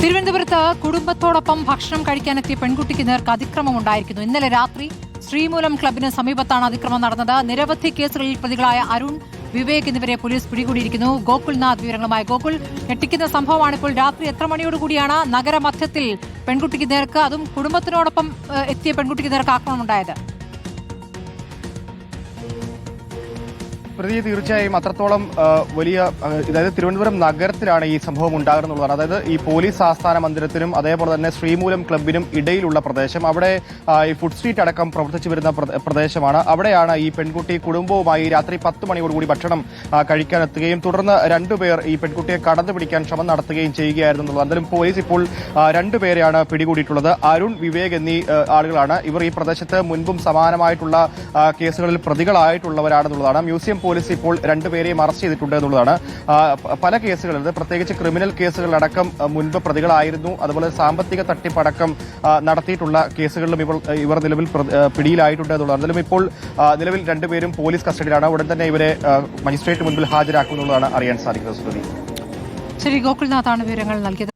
തിരുവനന്തപുരത്ത് കുടുംബത്തോടൊപ്പം ഭക്ഷണം കഴിക്കാനെത്തിയ പെൺകുട്ടിക്ക് നേർക്ക് അതിക്രമം ഉണ്ടായിരിക്കുന്നു. ഇന്നലെ രാത്രി ശ്രീമൂലം ക്ലബിന് സമീപത്താണ് അതിക്രമം നടന്നത്. നിരവധി കേസുകളിൽ പ്രതികളായ അരുൺ, വിവേക് എന്നിവരെ പോലീസ് പിടികൂടിയിരിക്കുന്നു. ഗോകുൽനാഥ് വിവരങ്ങളുമായി. ഗോകുൽ, ഞെട്ടിക്കുന്ന സംഭവമാണിപ്പോൾ. രാത്രി എത്ര മണിയോടുകൂടിയാണ് നഗരമധ്യത്തിൽ പെൺകുട്ടിക്ക് നേർക്ക്, അതും കുടുംബത്തിനോടൊപ്പം എത്തിയ പെൺകുട്ടിക്ക് നേർക്ക് ആക്രമണം ഉണ്ടായത്? പ്രതി തീർച്ചയായും അത്രത്തോളം വലിയ, അതായത് തിരുവനന്തപുരം നഗരത്തിലാണ് ഈ സംഭവം ഉണ്ടാകുന്നുള്ളതാണ്. അതായത് ഈ പോലീസ് ആസ്ഥാന മന്ദിരത്തിനും അതേപോലെ തന്നെ ശ്രീമൂലം ക്ലബിനും ഇടയിലുള്ള പ്രദേശം, അവിടെ ഈ ഫുഡ് സ്ട്രീറ്റ് അടക്കം പ്രവർത്തിച്ചു വരുന്ന പ്രദേശമാണ്. അവിടെയാണ് ഈ പെൺകുട്ടി കുടുംബവുമായി രാത്രി 10 മണിയോടുകൂടി ഭക്ഷണം കഴിക്കാനെത്തുകയും തുടർന്ന് രണ്ടുപേർ ഈ പെൺകുട്ടിയെ കടന്നു പിടിക്കാൻ ശ്രമം നടത്തുകയും ചെയ്യുകയായിരുന്നു എന്നുള്ളത്. എന്തായാലും പോലീസ് ഇപ്പോൾ രണ്ടുപേരെയാണ് പിടികൂടിയിട്ടുള്ളത്. അരുൺ, വിവേക് എന്നീ ആളുകളാണ്. ഇവർ ഈ പ്രദേശത്ത് മുൻപും സമാനമായിട്ടുള്ള കേസുകളിൽ പ്രതികളായിട്ടുള്ളവരാണെന്നുള്ളതാണ്. മ്യൂസിയം പോലീസ് ഇപ്പോൾ രണ്ടുപേരെയും അറസ്റ്റ് ചെയ്തിട്ടുണ്ട് എന്നുള്ളതാണ്. പല കേസുകളിൽ, പ്രത്യേകിച്ച് ക്രിമിനൽ കേസുകളിലടക്കം മുൻപ് പ്രതികളായിരുന്നു. അതുപോലെ സാമ്പത്തിക തട്ടിപ്പടക്കം നടത്തിയിട്ടുള്ള കേസുകളിലും ഇവർ നിലവിൽ പിടിയിലായിട്ടുണ്ട് എന്നുള്ളതാണ്. എന്തായാലും ഇപ്പോൾ നിലവിൽ രണ്ടുപേരും പോലീസ് കസ്റ്റഡിയിലാണ്. ഉടൻ തന്നെ ഇവരെ മജിസ്ട്രേറ്റ് മുൻപിൽ ഹാജരാക്കുമെന്നുള്ളതാണ് അറിയാൻ സാധിക്കുന്നത്. ശരി, ഗോകുൽനാഥാണ് വിവരങ്ങൾ നൽകിയത്.